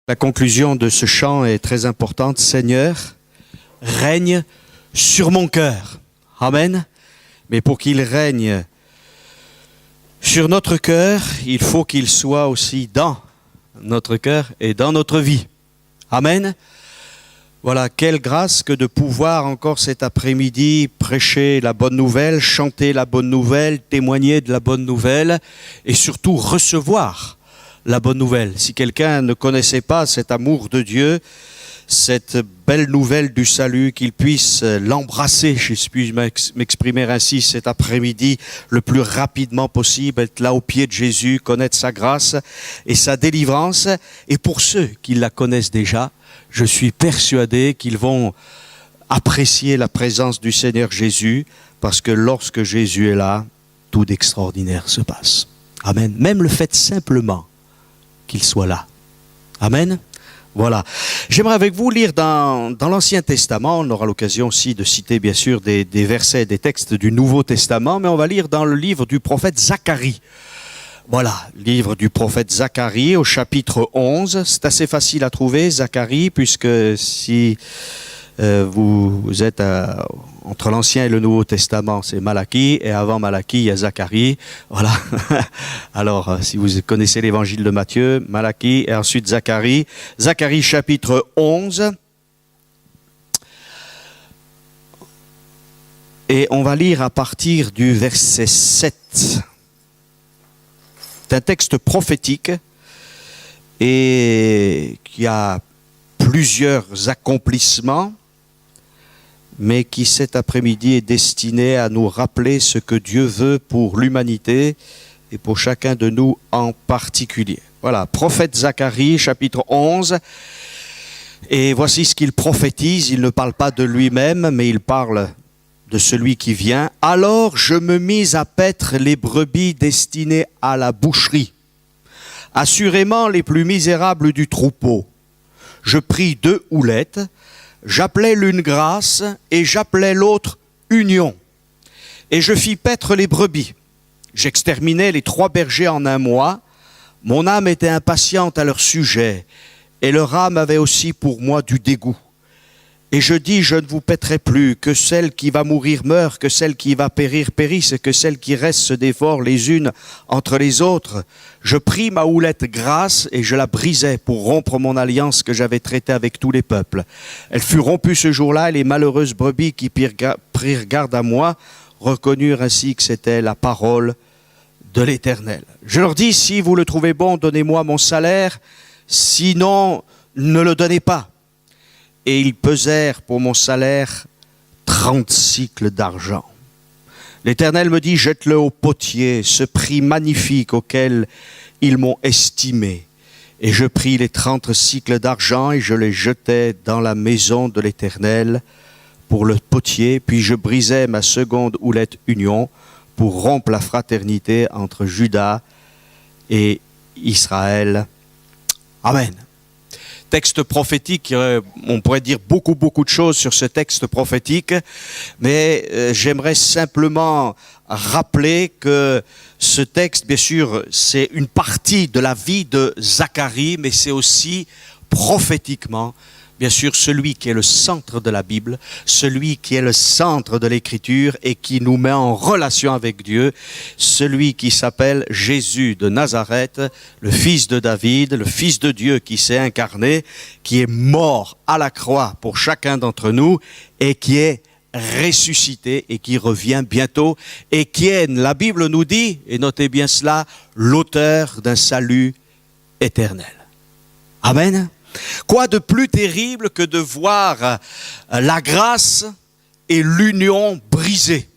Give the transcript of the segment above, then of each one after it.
La conclusion de ce chant est très importante. Seigneur, règne sur mon cœur. Amen. Mais pour qu'il règne sur notre cœur, il faut qu'il soit aussi dans notre cœur et dans notre vie. Amen. Voilà, quelle grâce que de pouvoir encore cet après-midi prêcher la bonne nouvelle, chanter la bonne nouvelle, témoigner de la bonne nouvelle et surtout recevoir la bonne nouvelle. Si quelqu'un ne connaissait pas cet amour de Dieu, cette belle nouvelle du salut, qu'il puisse l'embrasser, je puis m'exprimer ainsi cet après-midi, le plus rapidement possible, être là au pied de Jésus, connaître sa grâce et sa délivrance. Et pour ceux qui la connaissent déjà, je suis persuadé qu'ils vont apprécier la présence du Seigneur Jésus, parce que lorsque Jésus est là, tout d'extraordinaire se passe. Amen. Même le fait simplement qu'il soit là. Amen. Voilà. J'aimerais avec vous lire dans l'Ancien Testament. On aura l'occasion aussi de citer bien sûr des versets, des textes du Nouveau Testament, mais on va lire dans le livre du prophète Zacharie. Voilà, livre du prophète Zacharie au chapitre 11. C'est assez facile à trouver, Zacharie, puisque si vous êtes entre l'Ancien et le Nouveau Testament, c'est Malachie, et avant Malachie, il y a Zacharie. Voilà. Alors, si vous connaissez l'évangile de Matthieu, Malachie, et ensuite Zacharie. Zacharie chapitre 11. Et on va lire à partir du verset 7. C'est un texte prophétique et qui a plusieurs accomplissements, mais qui cet après-midi est destiné à nous rappeler ce que Dieu veut pour l'humanité et pour chacun de nous en particulier. Voilà, prophète Zacharie, chapitre 11, et voici ce qu'il prophétise. Il ne parle pas de lui-même, mais il parle de celui qui vient. Alors je me mis à paître les brebis destinées à la boucherie, assurément les plus misérables du troupeau. Je pris 2 houlettes, j'appelais l'une grâce et j'appelais l'autre union. Et je fis paître les brebis. J'exterminai les 3 bergers en un mois. Mon âme était impatiente à leur sujet, et leur âme avait aussi pour moi du dégoût. Et je dis, je ne vous paîtrai plus, que celle qui va mourir meure, que celle qui va périr périsse, que celle qui reste se dévore les unes entre les autres. Je pris ma houlette grasse et je la brisai pour rompre mon alliance que j'avais traitée avec tous les peuples. Elle fut rompue ce jour-là, et les malheureuses brebis qui prirent garde à moi reconnurent ainsi que c'était la parole de l'Éternel. Je leur dis, si vous le trouvez bon, donnez-moi mon salaire, sinon ne le donnez pas. Et ils pesèrent pour mon salaire 30 cycles d'argent. L'Éternel me dit, jette-le au potier, ce prix magnifique auquel ils m'ont estimé. Et je pris les 30 cycles d'argent et je les jetai dans la maison de l'Éternel pour le potier. Puis je brisai ma seconde houlette union pour rompre la fraternité entre Juda et Israël. Amen. Texte prophétique, on pourrait dire beaucoup de choses sur ce texte prophétique, mais j'aimerais simplement rappeler que ce texte, bien sûr, c'est une partie de la vie de Zacharie, mais c'est aussi prophétiquement, bien sûr, celui qui est le centre de la Bible, celui qui est le centre de l'Écriture et qui nous met en relation avec Dieu, celui qui s'appelle Jésus de Nazareth, le fils de David, le fils de Dieu qui s'est incarné, qui est mort à la croix pour chacun d'entre nous et qui est ressuscité et qui revient bientôt et qui est, la Bible nous dit, et notez bien cela, l'auteur d'un salut éternel. Amen. Quoi de plus terrible que de voir la grâce et l'union brisées?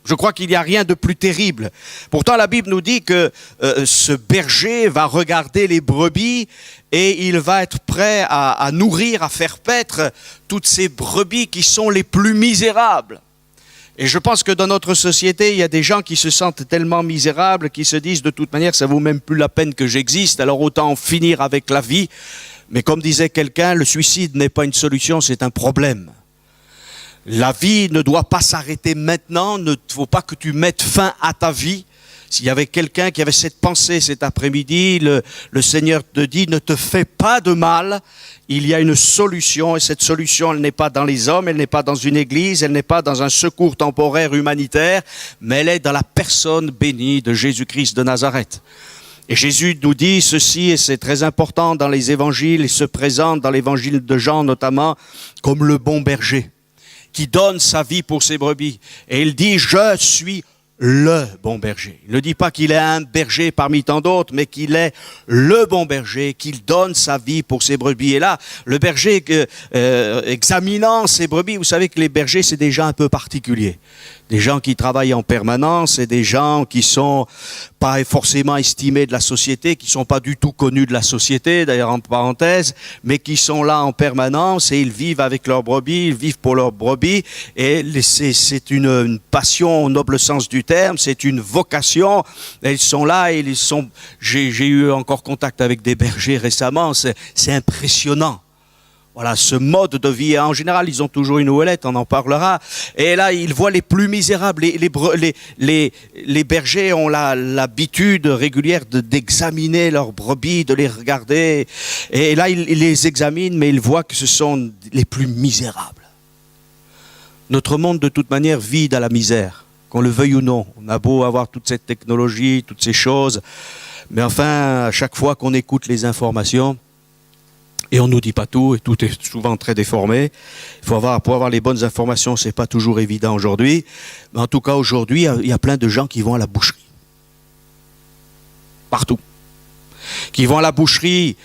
Je crois qu'il n'y a rien de plus terrible. Pourtant, la Bible nous dit que ce berger va regarder les brebis et il va être prêt à nourrir, à faire paître toutes ces brebis qui sont les plus misérables. Et je pense que dans notre société, il y a des gens qui se sentent tellement misérables qu'ils se disent de toute manière, ça vaut même plus la peine que j'existe, alors autant en finir avec la vie. Mais comme disait quelqu'un, le suicide n'est pas une solution, c'est un problème. La vie ne doit pas s'arrêter maintenant, il ne faut pas que tu mettes fin à ta vie. S'il y avait quelqu'un qui avait cette pensée cet après-midi, le Seigneur te dit, ne te fais pas de mal. Il y a une solution, et cette solution, elle n'est pas dans les hommes, elle n'est pas dans une église, elle n'est pas dans un secours temporaire humanitaire, mais elle est dans la personne bénie de Jésus-Christ de Nazareth. Et Jésus nous dit ceci, et c'est très important dans les évangiles, il se présente dans l'évangile de Jean notamment, comme le bon berger, qui donne sa vie pour ses brebis. Et il dit, je suis le bon berger. Il ne dit pas qu'il est un berger parmi tant d'autres, mais qu'il est le bon berger, qu'il donne sa vie pour ses brebis. Et là, le berger, examinant ses brebis, vous savez que les bergers, c'est des gens un peu particuliers. Des gens qui travaillent en permanence et des gens qui sont pas forcément estimés de la société, qui sont pas du tout connus de la société, d'ailleurs en parenthèse, mais qui sont là en permanence et ils vivent avec leurs brebis, ils vivent pour leurs brebis et c'est une passion au noble sens du terme, c'est une vocation. Et ils sont là et j'ai eu encore contact avec des bergers récemment, c'est impressionnant. Voilà, ce mode de vie. En général, ils ont toujours une houlette, on en parlera. Et là, ils voient les plus misérables. Les bergers ont l'habitude régulière d'examiner leurs brebis, de les regarder. Et là, ils les examinent, mais ils voient que ce sont les plus misérables. Notre monde, de toute manière, vit dans la misère, qu'on le veuille ou non. On a beau avoir toute cette technologie, toutes ces choses. Mais enfin, à chaque fois qu'on écoute les informations, et on ne nous dit pas tout, et tout est souvent très déformé. Pour avoir les bonnes informations, c'est pas toujours évident aujourd'hui. Mais en tout cas, aujourd'hui, il y a plein de gens qui vont à la boucherie. Partout. Qui vont à la boucherie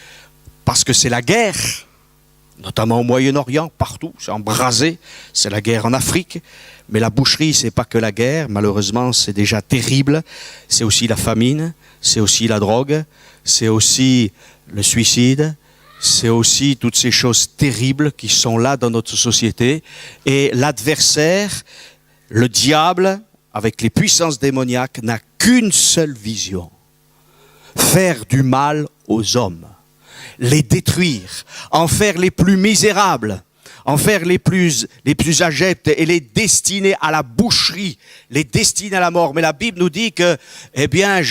parce que c'est la guerre, notamment au Moyen-Orient, partout, c'est embrasé. C'est la guerre en Afrique. Mais la boucherie, c'est pas que la guerre. Malheureusement, c'est déjà terrible. C'est aussi la famine, c'est aussi la drogue, c'est aussi le suicide. C'est aussi toutes ces choses terribles qui sont là dans notre société. Et l'adversaire, le diable, avec les puissances démoniaques, n'a qu'une seule vision. Faire du mal aux hommes. Les détruire. En faire les plus misérables. En faire les plus abjects et les destiner à la boucherie. Les destiner à la mort. Mais la Bible nous dit que, eh bien,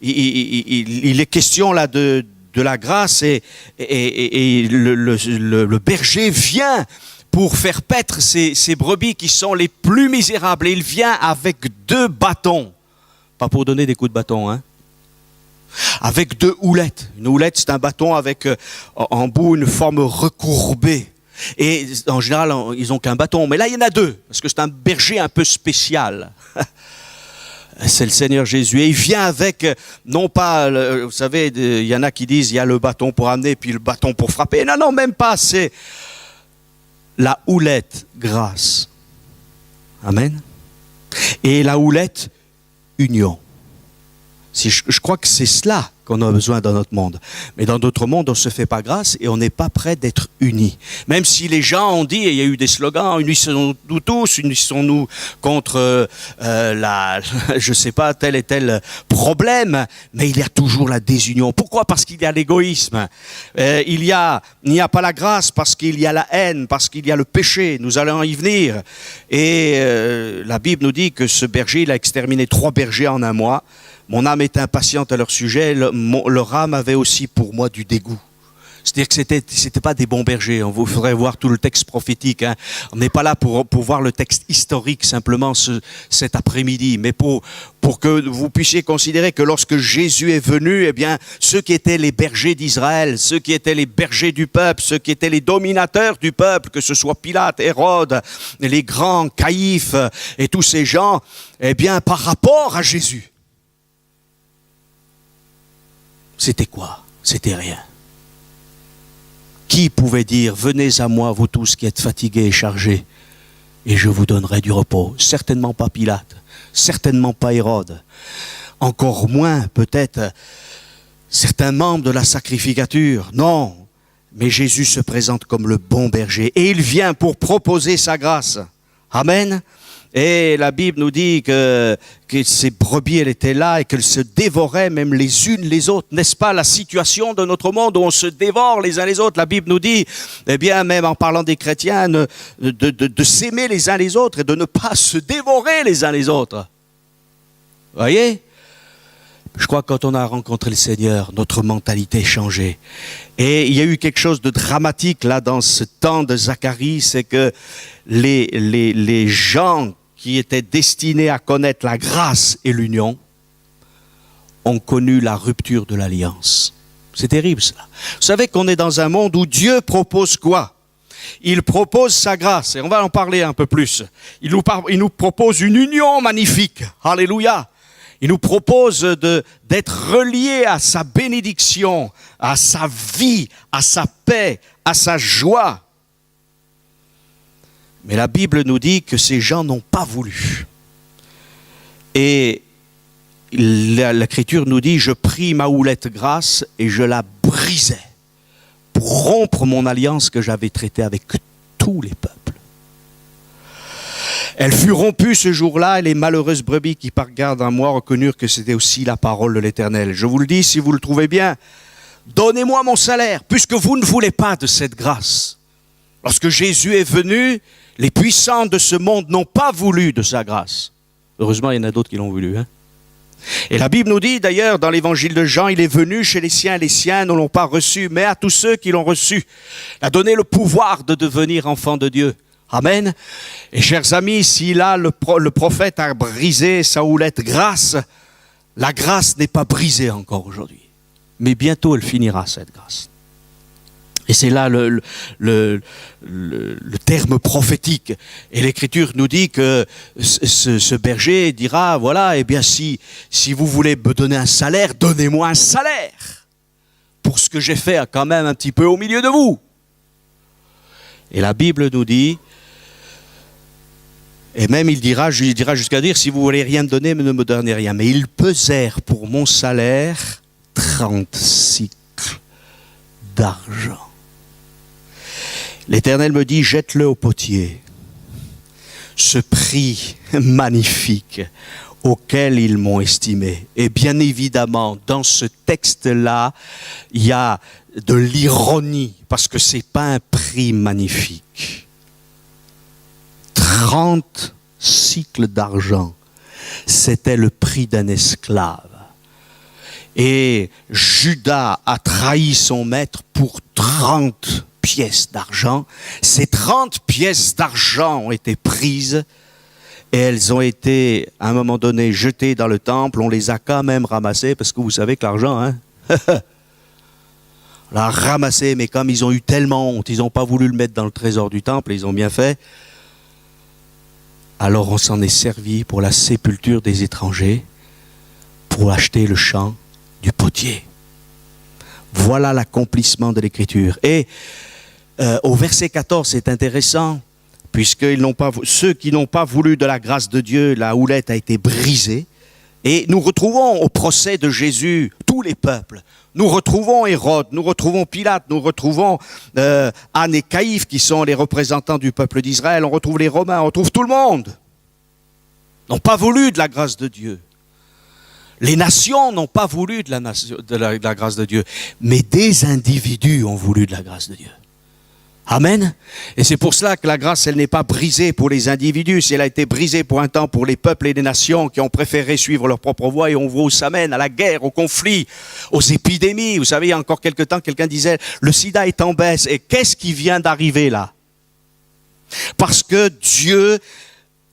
il est question là de la grâce et le berger vient pour faire paître ces brebis qui sont les plus misérables. Et il vient avec 2 bâtons. Pas pour donner des coups de bâton, hein. Avec 2 houlettes. Une houlette, c'est un bâton avec en bout une forme recourbée. Et en général, ils n'ont qu'un bâton. Mais là, il y en a 2, parce que c'est un berger un peu spécial. C'est le Seigneur Jésus. Et il vient avec, non pas, vous savez, il y en a qui disent, il y a le bâton pour amener, puis le bâton pour frapper. Non, même pas, c'est la houlette grâce. Amen. Et la houlette union. Je crois que c'est cela qu'on a besoin dans notre monde. Mais dans d'autres mondes, on ne se fait pas grâce et on n'est pas prêt d'être unis. Même si les gens ont dit, et il y a eu des slogans, unissons-nous tous, unissons-nous contre je sais pas, tel et tel problème, mais il y a toujours la désunion. Pourquoi? Parce qu'il y a l'égoïsme. Il n'y a pas la grâce parce qu'il y a la haine, parce qu'il y a le péché. Nous allons y venir. Et la Bible nous dit que ce berger, il a exterminé 3 bergers en un mois. Mon âme est impatiente à leur sujet, leur âme avait aussi pour moi du dégoût. C'est-à-dire que c'était pas des bons bergers. On vous faudrait voir tout le texte prophétique. Hein. On n'est pas là pour voir le texte historique simplement cet après-midi, mais pour que vous puissiez considérer que lorsque Jésus est venu, eh bien, ceux qui étaient les bergers d'Israël, ceux qui étaient les bergers du peuple, ceux qui étaient les dominateurs du peuple, que ce soit Pilate, Hérode, les grands Caïphes et tous ces gens, eh bien, par rapport à Jésus, c'était quoi? C'était rien. Qui pouvait dire, venez à moi, vous tous qui êtes fatigués et chargés, et je vous donnerai du repos? Certainement pas Pilate, certainement pas Hérode, encore moins peut-être certains membres de la sacrificature. Non, mais Jésus se présente comme le bon berger, et il vient pour proposer sa grâce. Amen. Et la Bible nous dit que ces brebis, elles étaient là et qu'elles se dévoraient même les unes les autres. N'est-ce pas la situation de notre monde où on se dévore les uns les autres? La Bible nous dit, eh bien, même en parlant des chrétiens, de s'aimer les uns les autres et de ne pas se dévorer les uns les autres. Vous voyez? Je crois que quand on a rencontré le Seigneur, notre mentalité changeait. Et il y a eu quelque chose de dramatique là dans ce temps de Zacharie, c'est que les gens qui étaient destinés à connaître la grâce et l'union ont connu la rupture de l'alliance. C'est terrible cela. Vous savez qu'on est dans un monde où Dieu propose quoi? Il propose sa grâce, et on va en parler un peu plus. Il nous propose une union magnifique. Alléluia. Il nous propose d'être reliés à sa bénédiction, à sa vie, à sa paix, à sa joie. Mais la Bible nous dit que ces gens n'ont pas voulu. Et l'Écriture nous dit, je pris ma houlette grasse et je la brisai pour rompre mon alliance que j'avais traitée avec tous les peuples. Elle fut rompue ce jour-là, et les malheureuses brebis qui par garde à moi reconnurent que c'était aussi la parole de l'Éternel. Je vous le dis, si vous le trouvez bien, donnez-moi mon salaire, puisque vous ne voulez pas de cette grâce. Lorsque Jésus est venu, les puissants de ce monde n'ont pas voulu de sa grâce. Heureusement, il y en a d'autres qui l'ont voulu. Et la Bible nous dit d'ailleurs, dans l'évangile de Jean, il est venu chez les siens, et les siens ne l'ont pas reçu, mais à tous ceux qui l'ont reçu, il a donné le pouvoir de devenir enfants de Dieu. Amen. Et chers amis, si là le prophète a brisé sa houlette grasse, la grâce n'est pas brisée encore aujourd'hui. Mais bientôt elle finira, cette grâce. Et c'est là le terme prophétique. Et l'Écriture nous dit que ce berger dira, voilà, eh bien si vous voulez me donner un salaire, donnez-moi un salaire pour ce que j'ai fait quand même un petit peu au milieu de vous. Et la Bible nous dit, et même il dira jusqu'à dire, si vous voulez rien me donner, ne me donnez rien. Mais ils pesèrent pour mon salaire 30 cycles d'argent. L'Éternel me dit, jette-le au potier. Ce prix magnifique auquel ils m'ont estimé. Et bien évidemment, dans ce texte-là, il y a de l'ironie, parce que c'est pas un prix magnifique. 30 cycles d'argent, c'était le prix d'un esclave. Et Judas a trahi son maître pour 30 pièces d'argent. Ces 30 pièces d'argent ont été prises et elles ont été, à un moment donné, jetées dans le temple. On les a quand même ramassées, parce que vous savez que l'argent, on l'a ramassé, mais comme ils ont eu tellement honte, ils n'ont pas voulu le mettre dans le trésor du temple, ils ont bien fait. Alors on s'en est servi pour la sépulture des étrangers, pour acheter le champ du potier. Voilà l'accomplissement de l'Écriture. Et au verset 14, c'est intéressant, puisque ceux qui n'ont pas voulu de la grâce de Dieu, la houlette a été brisée. Et nous retrouvons au procès de Jésus tous les peuples. Nous retrouvons Hérode, nous retrouvons Pilate, nous retrouvons Anne et Caïphe qui sont les représentants du peuple d'Israël. On retrouve les Romains, on retrouve tout le monde. N'ont pas voulu de la grâce de Dieu. Les nations n'ont pas voulu de la grâce de Dieu. Mais des individus ont voulu de la grâce de Dieu. Amen. Et c'est pour cela que la grâce, elle n'est pas brisée pour les individus. Si elle a été brisée pour un temps pour les peuples et les nations qui ont préféré suivre leur propre voie, et on voit où ça mène, à la guerre, au conflit, aux épidémies. Vous savez, il y a encore quelque temps, quelqu'un disait, le sida est en baisse. Et qu'est-ce qui vient d'arriver là? Parce que Dieu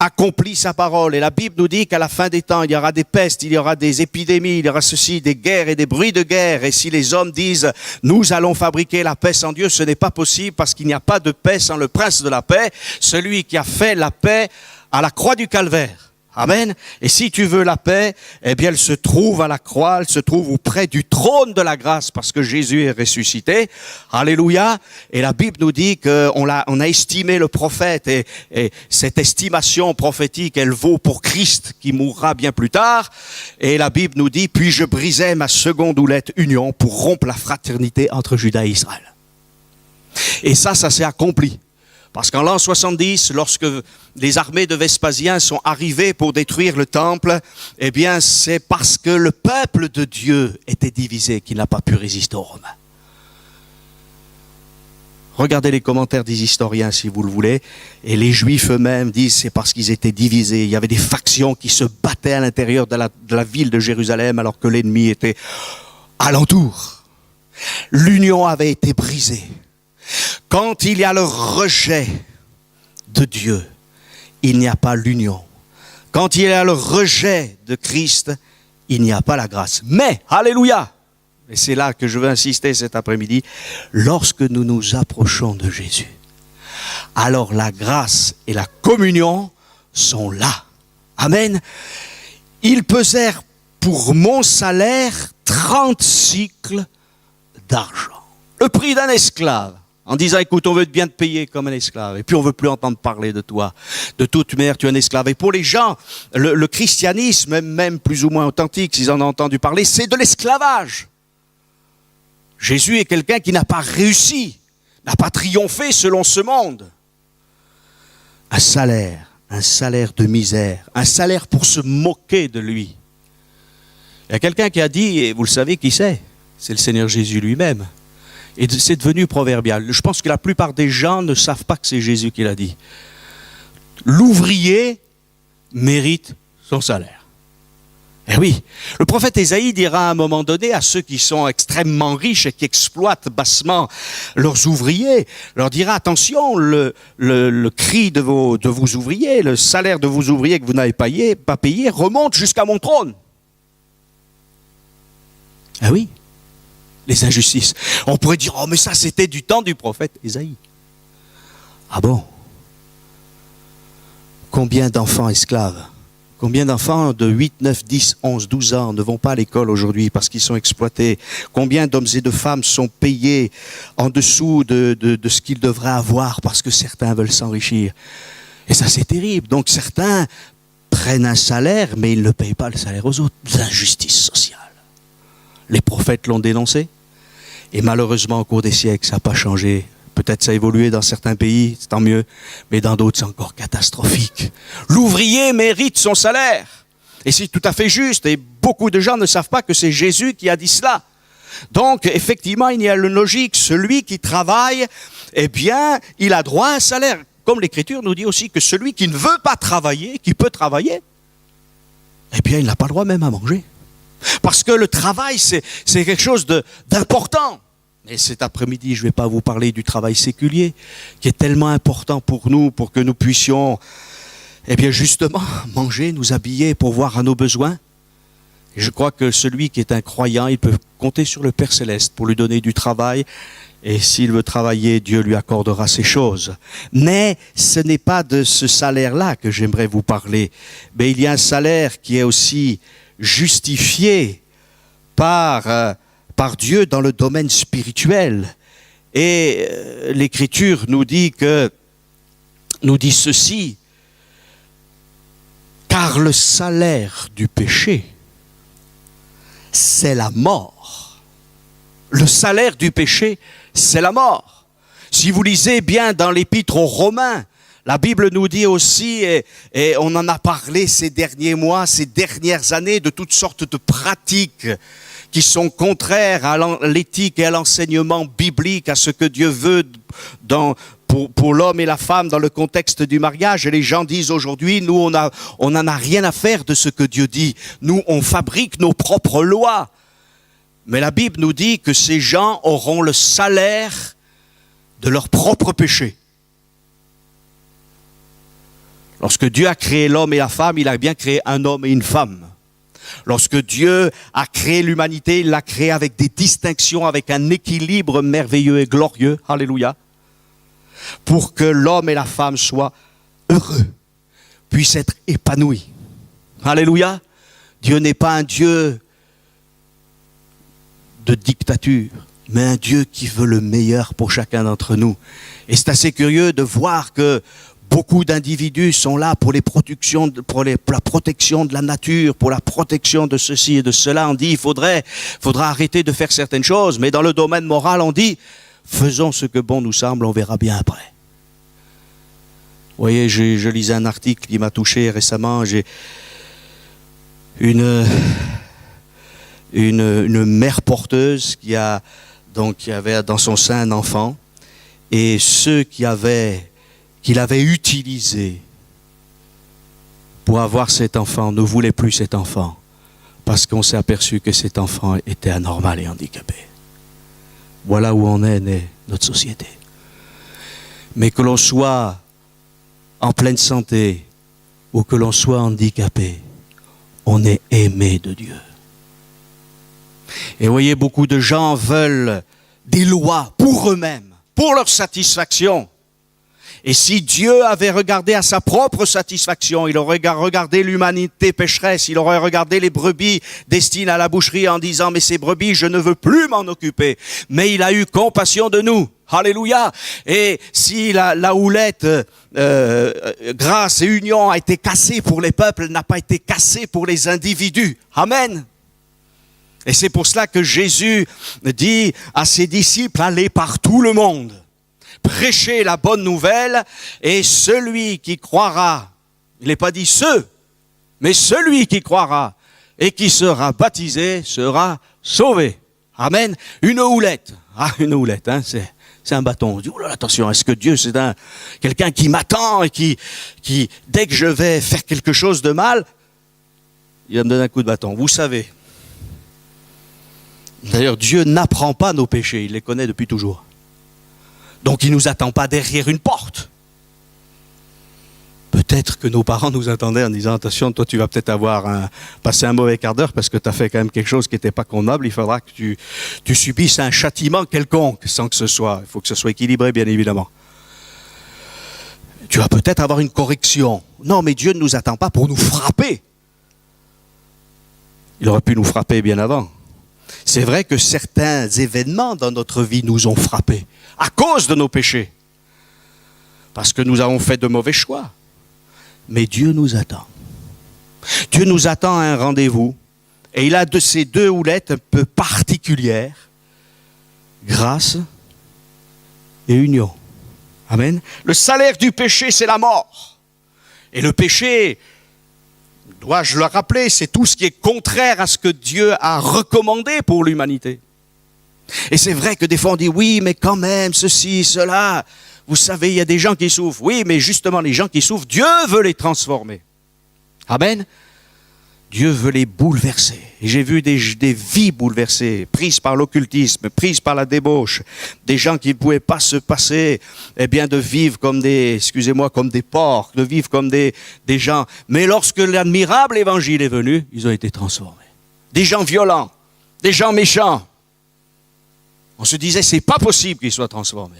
accomplit sa parole. Et la Bible nous dit qu'à la fin des temps, il y aura des pestes, il y aura des épidémies, il y aura ceci, des guerres et des bruits de guerre. Et si les hommes disent, nous allons fabriquer la paix sans Dieu, ce n'est pas possible, parce qu'il n'y a pas de paix sans le prince de la paix, celui qui a fait la paix à la croix du calvaire. Amen. Et si tu veux la paix, eh bien elle se trouve à la croix, elle se trouve auprès du trône de la grâce, parce que Jésus est ressuscité. Alléluia. Et la Bible nous dit qu'on a estimé le prophète, et cette estimation prophétique, elle vaut pour Christ qui mourra bien plus tard. Et la Bible nous dit, puis je brisai ma seconde houlette union pour rompre la fraternité entre Juda et Israël. Et ça s'est accompli. Parce qu'en l'an 70, lorsque les armées de Vespasien sont arrivées pour détruire le temple, eh bien c'est parce que le peuple de Dieu était divisé qu'il n'a pas pu résister aux Romains. Regardez les commentaires des historiens si vous le voulez. Et les Juifs eux-mêmes disent c'est parce qu'ils étaient divisés. Il y avait des factions qui se battaient à l'intérieur de la ville de Jérusalem alors que l'ennemi était alentour. L'union avait été brisée. Quand il y a le rejet de Dieu, il n'y a pas l'union. Quand il y a le rejet de Christ, il n'y a pas la grâce. Mais, alléluia, et c'est là que je veux insister cet après-midi, lorsque nous nous approchons de Jésus, alors la grâce et la communion sont là. Amen. Ils pesèrent pour mon salaire 30 cycles d'argent. Le prix d'un esclave. En disant, écoute, on veut bien te payer comme un esclave. Et puis on ne veut plus entendre parler de toi. De toute manière, tu es un esclave. Et pour les gens, le christianisme, même plus ou moins authentique, s'ils en ont entendu parler, c'est de l'esclavage. Jésus est quelqu'un qui n'a pas réussi, n'a pas triomphé selon ce monde. Un salaire de misère, un salaire pour se moquer de lui. Il y a quelqu'un qui a dit, et vous le savez qui c'est le Seigneur Jésus lui-même. Et c'est devenu proverbial. Je pense que la plupart des gens ne savent pas que c'est Jésus qui l'a dit. L'ouvrier mérite son salaire. Eh oui, le prophète Ésaïe dira à un moment donné à ceux qui sont extrêmement riches et qui exploitent bassement leurs ouvriers, leur dira attention, le cri de vos ouvriers, le salaire de vos ouvriers que vous n'avez pas payé remonte jusqu'à mon trône. Ah oui. Les injustices. On pourrait dire, oh mais ça c'était du temps du prophète Ésaïe. Ah bon? Combien d'enfants esclaves? Combien d'enfants de 8, 9, 10, 11, 12 ans ne vont pas à l'école aujourd'hui parce qu'ils sont exploités? Combien d'hommes et de femmes sont payés en dessous de ce qu'ils devraient avoir parce que certains veulent s'enrichir? Et ça c'est terrible. Donc certains prennent un salaire mais ils ne payent pas le salaire aux autres. L'injustice sociale. Les prophètes l'ont dénoncé. Et malheureusement, au cours des siècles, ça n'a pas changé. Peut-être ça a évolué dans certains pays, c'est tant mieux. Mais dans d'autres, c'est encore catastrophique. L'ouvrier mérite son salaire. Et c'est tout à fait juste. Et beaucoup de gens ne savent pas que c'est Jésus qui a dit cela. Donc, effectivement, il y a une logique. Celui qui travaille, eh bien, il a droit à un salaire. Comme l'Écriture nous dit aussi que celui qui ne veut pas travailler, qui peut travailler, eh bien, il n'a pas le droit même à manger. Parce que le travail, c'est quelque chose d'important. Et cet après-midi, je ne vais pas vous parler du travail séculier, qui est tellement important pour nous, pour que nous puissions, eh bien justement, manger, nous habiller, pourvoir à nos besoins. Et je crois que celui qui est un croyant, il peut compter sur le Père Céleste pour lui donner du travail. Et s'il veut travailler, Dieu lui accordera ces choses. Mais ce n'est pas de ce salaire-là que j'aimerais vous parler. Mais il y a un salaire qui est aussi justifié par Dieu dans le domaine spirituel. Et l'Écriture nous dit ceci, car le salaire du péché, c'est la mort. Le salaire du péché, c'est la mort. Si vous lisez bien dans l'Épître aux Romains, la Bible nous dit aussi, et on en a parlé ces derniers mois, ces dernières années, de toutes sortes de pratiques qui sont contraires à l'éthique et à l'enseignement biblique, à ce que Dieu veut pour l'homme et la femme dans le contexte du mariage. Et les gens disent aujourd'hui, nous, on n'en a rien à faire de ce que Dieu dit. Nous, on fabrique nos propres lois. Mais la Bible nous dit que ces gens auront le salaire de leur propre péché. Lorsque Dieu a créé l'homme et la femme, il a bien créé un homme et une femme. Lorsque Dieu a créé l'humanité, il l'a créé avec des distinctions, avec un équilibre merveilleux et glorieux. Alléluia. Pour que l'homme et la femme soient heureux, puissent être épanouis. Alléluia. Dieu n'est pas un Dieu de dictature, mais un Dieu qui veut le meilleur pour chacun d'entre nous. Et c'est assez curieux de voir que beaucoup d'individus sont là pour la protection de la nature, pour la protection de ceci et de cela. On dit, il faudra arrêter de faire certaines choses. Mais dans le domaine moral, on dit, faisons ce que bon nous semble, on verra bien après. Vous voyez, je lisais un article qui m'a touché récemment. J'ai une mère porteuse qui avait dans son sein un enfant. Et ceux qu'il avait utilisés pour avoir cet enfant ne voulaient plus cet enfant, parce qu'on s'est aperçu que cet enfant était anormal et handicapé. Voilà où on est né, notre société. Mais que l'on soit en pleine santé ou que l'on soit handicapé, on est aimé de Dieu. Et vous voyez, beaucoup de gens veulent des lois pour eux-mêmes, pour leur satisfaction. Et si Dieu avait regardé à sa propre satisfaction, il aurait regardé l'humanité pécheresse, il aurait regardé les brebis destinées à la boucherie en disant « Mais ces brebis, je ne veux plus m'en occuper. » Mais il a eu compassion de nous. Alléluia. Et si la houlette grâce et union a été cassée pour les peuples, elle n'a pas été cassée pour les individus. Amen. Et c'est pour cela que Jésus dit à ses disciples, allez par tout le monde, prêchez la bonne nouvelle, et celui qui croira, il n'est pas dit ceux, mais celui qui croira et qui sera baptisé sera sauvé. Amen. Une houlette. Ah, une houlette, hein, c'est un bâton. On dit, oh là, attention, est-ce que Dieu c'est quelqu'un qui m'attend et qui, dès que je vais faire quelque chose de mal, il va me donner un coup de bâton. Vous savez. D'ailleurs, Dieu n'apprend pas nos péchés, il les connaît depuis toujours. Donc il ne nous attend pas derrière une porte. Peut-être que nos parents nous attendaient en disant, attention, toi tu vas peut-être passer un mauvais quart d'heure parce que tu as fait quand même quelque chose qui n'était pas convenable, il faudra que tu subisses un châtiment quelconque sans que ce soit, il faut que ce soit équilibré bien évidemment. Tu vas peut-être avoir une correction. Non, mais Dieu ne nous attend pas pour nous frapper. Il aurait pu nous frapper bien avant. C'est vrai que certains événements dans notre vie nous ont frappés à cause de nos péchés. Parce que nous avons fait de mauvais choix. Mais Dieu nous attend. Dieu nous attend à un rendez-vous. Et il a de ces deux houlettes un peu particulières. Grâce et union. Amen. Le salaire du péché, c'est la mort. Et le péché, dois-je le rappeler, c'est tout ce qui est contraire à ce que Dieu a recommandé pour l'humanité. Et c'est vrai que des fois on dit, oui, mais quand même, ceci, cela. Vous savez, il y a des gens qui souffrent. Oui, mais justement, les gens qui souffrent, Dieu veut les transformer. Amen. Dieu veut les bouleverser. Et j'ai vu des vies bouleversées, prises par l'occultisme, prises par la débauche. Des gens qui ne pouvaient pas se passer, de vivre comme comme des porcs, de vivre comme des gens. Mais lorsque l'admirable évangile est venu, ils ont été transformés. Des gens violents, des gens méchants. On se disait, c'est pas possible qu'ils soient transformés.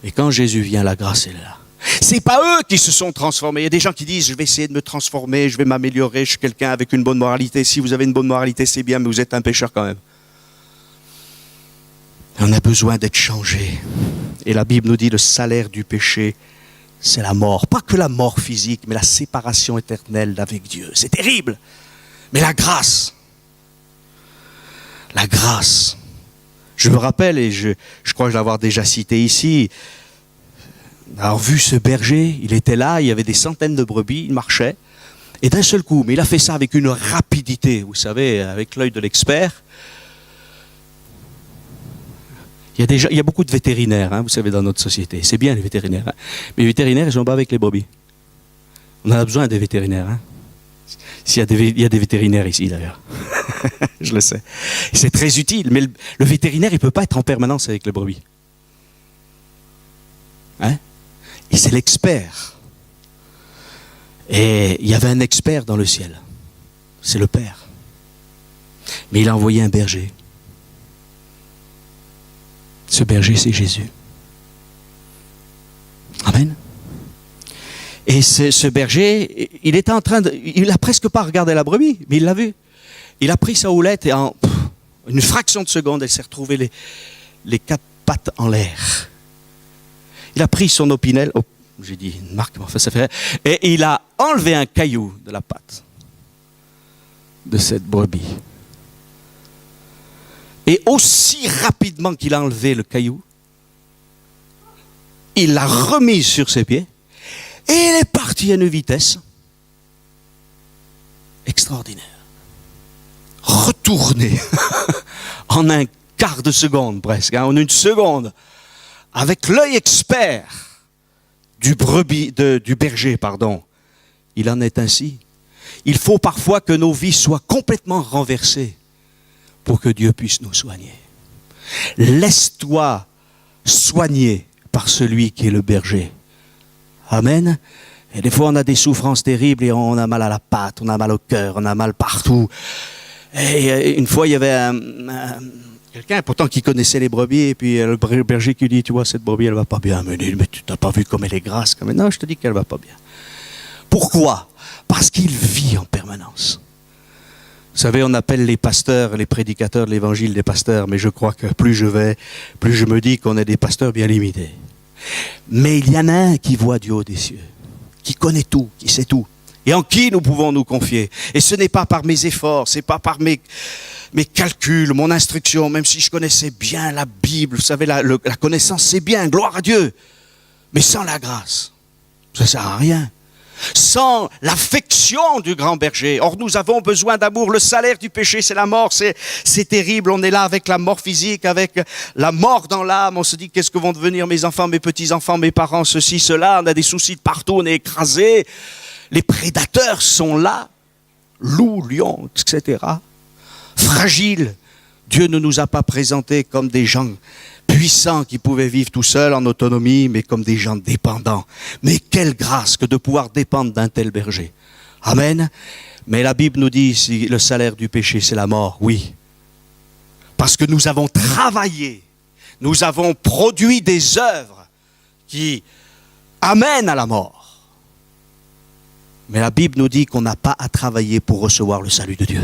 Et quand Jésus vient, la grâce est là. C'est pas eux qui se sont transformés. Il y a des gens qui disent, je vais essayer de me transformer, je vais m'améliorer, je suis quelqu'un avec une bonne moralité. Si vous avez une bonne moralité, c'est bien, mais vous êtes un pécheur quand même. On a besoin d'être changé. Et la Bible nous dit, le salaire du péché, c'est la mort. Pas que la mort physique, mais la séparation éternelle avec Dieu. C'est terrible. Mais la grâce. La grâce. Je me rappelle, et je crois l'avoir déjà cité ici, avoir vu ce berger, il était là, il y avait des centaines de brebis, il marchait, et d'un seul coup, mais il a fait ça avec une rapidité, vous savez, avec l'œil de l'expert. Il y a beaucoup de vétérinaires, hein, vous savez, dans notre société. C'est bien les vétérinaires. Hein. Mais les vétérinaires, ils ne sont pas avec les brebis. On a besoin des vétérinaires. Hein. Il y a des vétérinaires ici, d'ailleurs. Je le sais. Et c'est très utile, mais le vétérinaire, il ne peut pas être en permanence avec les brebis. Hein? Et c'est l'expert. Et il y avait un expert dans le ciel. C'est le Père. Mais il a envoyé un berger. Ce berger, c'est Jésus. Amen. Et ce berger, il n'a presque pas regardé la brebis, mais il l'a vu. Il a pris sa houlette et en une fraction de seconde, elle s'est retrouvée les quatre pattes en l'air. Il a pris son opinel, j'ai dit une marque, enfin ça fait, et il a enlevé un caillou de la patte de cette brebis. Et aussi rapidement qu'il a enlevé le caillou, il l'a remise sur ses pieds et il est parti à une vitesse extraordinaire. Retourné en un quart de seconde presque, en une seconde. avec l'œil expert du berger, il en est ainsi. Il faut parfois que nos vies soient complètement renversées pour que Dieu puisse nous soigner. Laisse-toi soigner par celui qui est le berger. Amen. Et des fois, on a des souffrances terribles et on a mal à la patte, on a mal au cœur, on a mal partout. Et une fois, il y avait quelqu'un pourtant qui connaissait les brebis et puis le berger qui dit, tu vois, cette brebis, elle va pas bien. Mais tu n'as pas vu comme elle est grasse. Non, je te dis qu'elle va pas bien. Pourquoi? Parce qu'il vit en permanence. Vous savez, on appelle les pasteurs, les prédicateurs de l'évangile des pasteurs, mais je crois que plus je me dis qu'on est des pasteurs bien limités. Mais il y en a un qui voit du haut des cieux, qui connaît tout, qui sait tout, et en qui nous pouvons nous confier. Et ce n'est pas par mes efforts, c'est pas par mes calculs, mon instruction, même si je connaissais bien la Bible, vous savez, la connaissance c'est bien, gloire à Dieu, mais sans la grâce, ça ne sert à rien. Sans l'affection du grand berger. Or, nous avons besoin d'amour. Le salaire du péché, c'est la mort. C'est terrible. On est là avec la mort physique, avec la mort dans l'âme. On se dit, qu'est-ce que vont devenir mes enfants, mes petits-enfants, mes parents, ceci, cela. On a des soucis de partout, on est écrasé. Les prédateurs sont là. Loups, lions, etc. Fragiles. Dieu ne nous a pas présentés comme des gens puissants qui pouvaient vivre tout seuls en autonomie, mais comme des gens dépendants. Mais quelle grâce que de pouvoir dépendre d'un tel berger. Amen. Mais la Bible nous dit, si le salaire du péché, c'est la mort, oui. Parce que nous avons travaillé, nous avons produit des œuvres qui amènent à la mort. Mais la Bible nous dit qu'on n'a pas à travailler pour recevoir le salut de Dieu.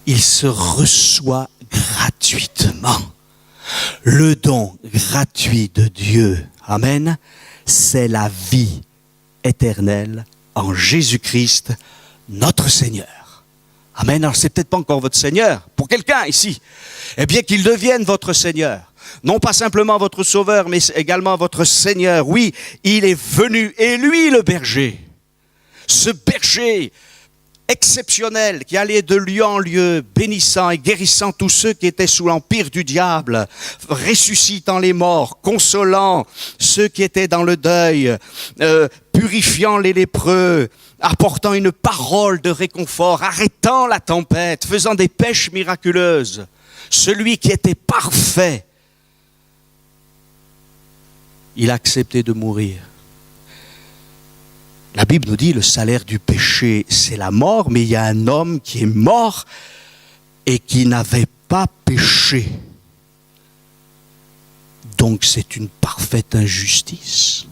Il se reçoit gratuitement. Le don gratuit de Dieu, amen, c'est la vie éternelle en Jésus-Christ, notre Seigneur. Amen. Alors c'est peut-être pas encore votre Seigneur, pour quelqu'un ici. Eh bien qu'il devienne votre Seigneur. Non pas simplement votre Sauveur, mais également votre Seigneur. Oui, il est venu, et lui le berger. Ce berger exceptionnel, qui allait de lieu en lieu, bénissant et guérissant tous ceux qui étaient sous l'empire du diable, ressuscitant les morts, consolant ceux qui étaient dans le deuil, purifiant les lépreux, apportant une parole de réconfort, arrêtant la tempête, faisant des pêches miraculeuses. Celui qui était parfait, il a accepté de mourir. La Bible nous dit le salaire du péché, c'est la mort, mais il y a un homme qui est mort et qui n'avait pas péché. Donc c'est une parfaite injustice.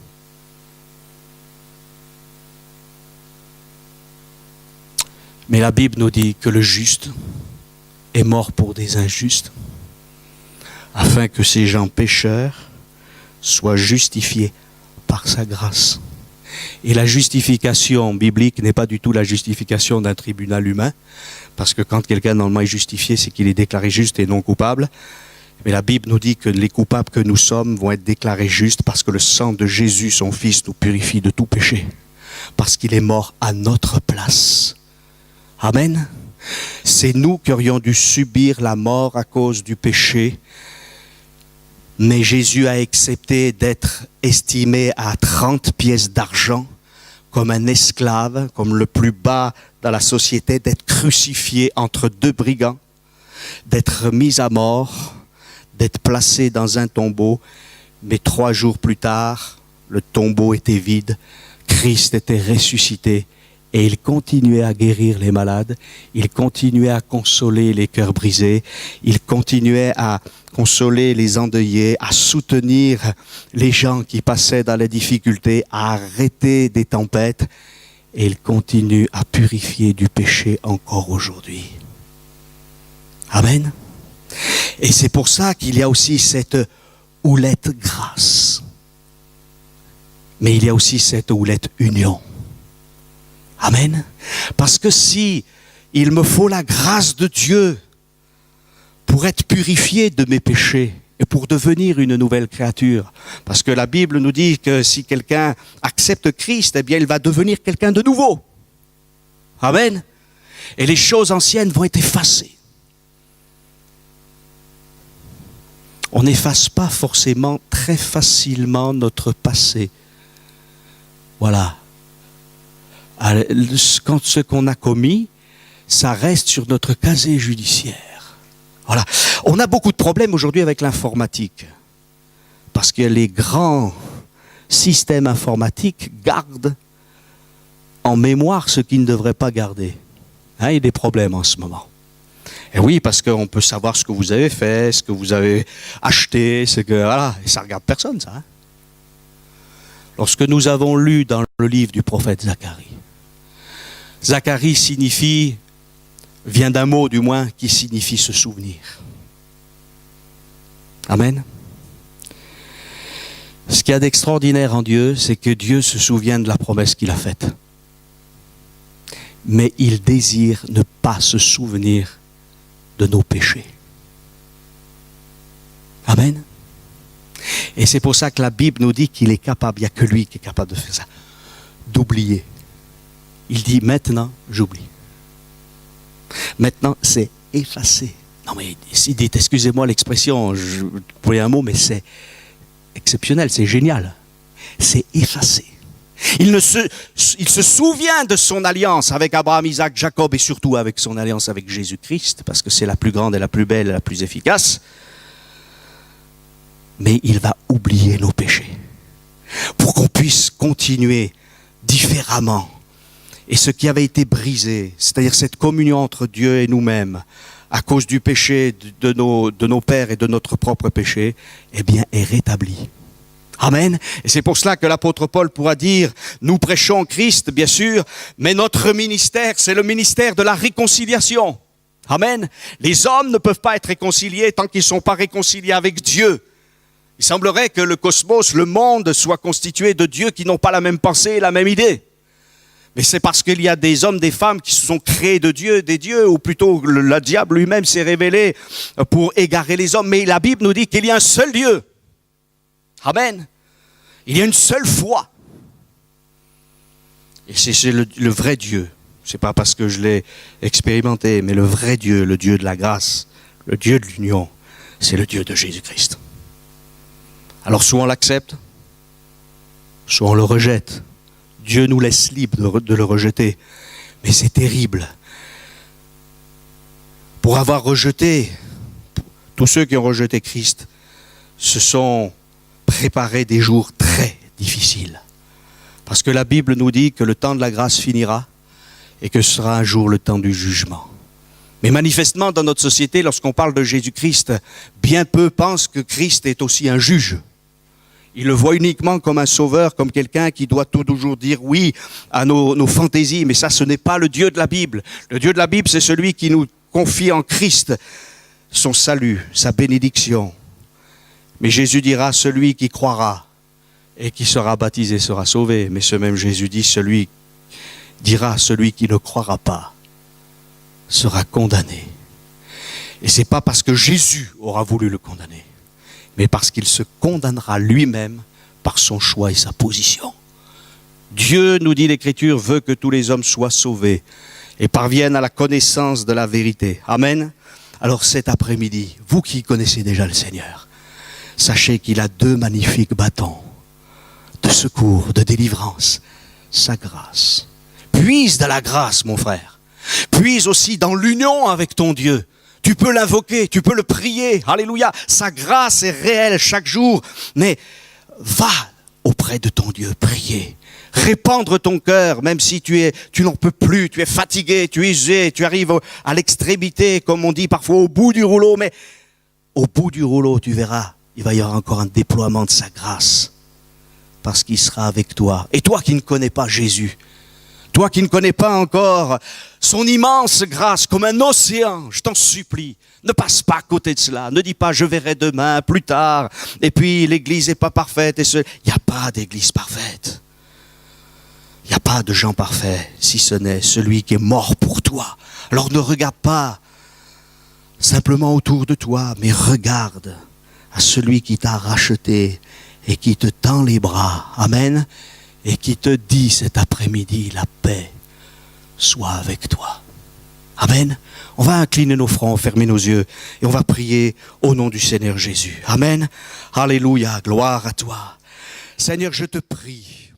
Mais la Bible nous dit que le juste est mort pour des injustes, afin que ces gens pécheurs soient justifiés par sa grâce. Et la justification biblique n'est pas du tout la justification d'un tribunal humain, parce que quand quelqu'un normalement est justifié, c'est qu'il est déclaré juste et non coupable. Mais la Bible nous dit que les coupables que nous sommes vont être déclarés justes parce que le sang de Jésus, son Fils, nous purifie de tout péché, parce qu'il est mort à notre place. Amen. C'est nous qui aurions dû subir la mort à cause du péché, mais Jésus a accepté d'être estimé à 30 pièces d'argent, comme un esclave, comme le plus bas dans la société, d'être crucifié entre deux brigands, d'être mis à mort, d'être placé dans un tombeau, mais 3 jours plus tard, le tombeau était vide, Christ était ressuscité, et il continuait à guérir les malades, il continuait à consoler les cœurs brisés, il continuait à consoler les endeuillés, à soutenir les gens qui passaient dans les difficultés, à arrêter des tempêtes, et il continue à purifier du péché encore aujourd'hui. Amen. Et c'est pour ça qu'il y a aussi cette houlette grâce. Mais il y a aussi cette houlette union. Amen. Parce que si il me faut la grâce de Dieu pour être purifié de mes péchés et pour devenir une nouvelle créature, parce que la Bible nous dit que si quelqu'un accepte Christ, eh bien il va devenir quelqu'un de nouveau. Amen. Et les choses anciennes vont être effacées. On n'efface pas forcément très facilement notre passé. Voilà. Quand ce qu'on a commis, ça reste sur notre casier judiciaire. Voilà. On a beaucoup de problèmes aujourd'hui avec l'informatique. Parce que les grands systèmes informatiques gardent en mémoire ce qu'ils ne devraient pas garder. Hein, il y a des problèmes en ce moment. Et oui, parce qu'on peut savoir ce que vous avez fait, ce que vous avez acheté, voilà, et ça ne regarde personne, ça. Hein. Lorsque nous avons lu dans le livre du prophète Zacharie, Zacharie vient d'un mot du moins, qui signifie se souvenir. Amen. Ce qu'il y a d'extraordinaire en Dieu, c'est que Dieu se souvient de la promesse qu'il a faite. Mais il désire ne pas se souvenir de nos péchés. Amen. Et c'est pour ça que la Bible nous dit qu'il est capable, il n'y a que lui qui est capable de faire ça, d'oublier. Il dit maintenant, j'oublie. Maintenant, c'est effacé. Non mais il dit, excusez-moi l'expression, pour un mot, mais c'est exceptionnel, c'est génial. C'est effacé. Il se souvient de son alliance avec Abraham, Isaac, Jacob et surtout avec son alliance avec Jésus-Christ, parce que c'est la plus grande et la plus belle et la plus efficace. Mais il va oublier nos péchés pour qu'on puisse continuer différemment. Et ce qui avait été brisé, c'est-à-dire cette communion entre Dieu et nous-mêmes, à cause du péché de nos pères et de notre propre péché, eh bien, est rétabli. Amen. Et c'est pour cela que l'apôtre Paul pourra dire, nous prêchons Christ, bien sûr, mais notre ministère, c'est le ministère de la réconciliation. Amen. Les hommes ne peuvent pas être réconciliés tant qu'ils ne sont pas réconciliés avec Dieu. Il semblerait que le cosmos, le monde, soit constitué de dieux qui n'ont pas la même pensée et la même idée. Mais c'est parce qu'il y a des hommes, des femmes qui se sont créés de Dieu, des dieux, ou plutôt le diable lui-même s'est révélé pour égarer les hommes. Mais la Bible nous dit qu'il y a un seul Dieu. Amen. Il y a une seule foi. Et c'est le vrai Dieu. C'est pas parce que je l'ai expérimenté, mais le vrai Dieu, le Dieu de la grâce, le Dieu de l'union, c'est le Dieu de Jésus-Christ. Alors soit on l'accepte, soit on le rejette. Dieu nous laisse libre de le rejeter. Mais c'est terrible. Pour avoir rejeté, tous ceux qui ont rejeté Christ se sont préparés des jours très difficiles. Parce que la Bible nous dit que le temps de la grâce finira et que ce sera un jour le temps du jugement. Mais manifestement, dans notre société, lorsqu'on parle de Jésus-Christ, bien peu pensent que Christ est aussi un juge. Ils le voient uniquement comme un sauveur, comme quelqu'un qui doit toujours dire oui à nos fantaisies. Mais ça, ce n'est pas le Dieu de la Bible. Le Dieu de la Bible, c'est celui qui nous confie en Christ son salut, sa bénédiction. Mais Jésus dira, celui qui croira et qui sera baptisé sera sauvé. Mais ce même Jésus dira, celui qui ne croira pas sera condamné. Et ce n'est pas parce que Jésus aura voulu le condamner, mais parce qu'il se condamnera lui-même par son choix et sa position. Dieu, nous dit l'Écriture, veut que tous les hommes soient sauvés et parviennent à la connaissance de la vérité. Amen. Alors cet après-midi, vous qui connaissez déjà le Seigneur, sachez qu'il a deux magnifiques bâtons de secours, de délivrance, sa grâce. Puise dans la grâce, mon frère. Puise aussi dans l'union avec ton Dieu. Tu peux l'invoquer, tu peux le prier. Alléluia. Sa grâce est réelle chaque jour. Mais va auprès de ton Dieu, prier. Répandre ton cœur, même si tu n'en peux plus, tu es fatigué, tu es usé, tu arrives à l'extrémité, comme on dit parfois au bout du rouleau. Mais au bout du rouleau, tu verras, il va y avoir encore un déploiement de sa grâce. Parce qu'il sera avec toi. Et toi qui ne connais pas Jésus, toi qui ne connais pas encore son immense grâce comme un océan, je t'en supplie, ne passe pas à côté de cela. Ne dis pas je verrai demain, plus tard, et puis l'église n'est pas parfaite. Il n'y a pas d'église parfaite. Il n'y a pas de gens parfaits, si ce n'est celui qui est mort pour toi. Alors ne regarde pas simplement autour de toi, mais regarde à celui qui t'a racheté et qui te tend les bras. Amen. Et qui te dit cet après-midi, la paix soit avec toi. Amen. On va incliner nos fronts, fermer nos yeux et on va prier au nom du Seigneur Jésus. Amen. Alléluia, gloire à toi. Seigneur, je te prie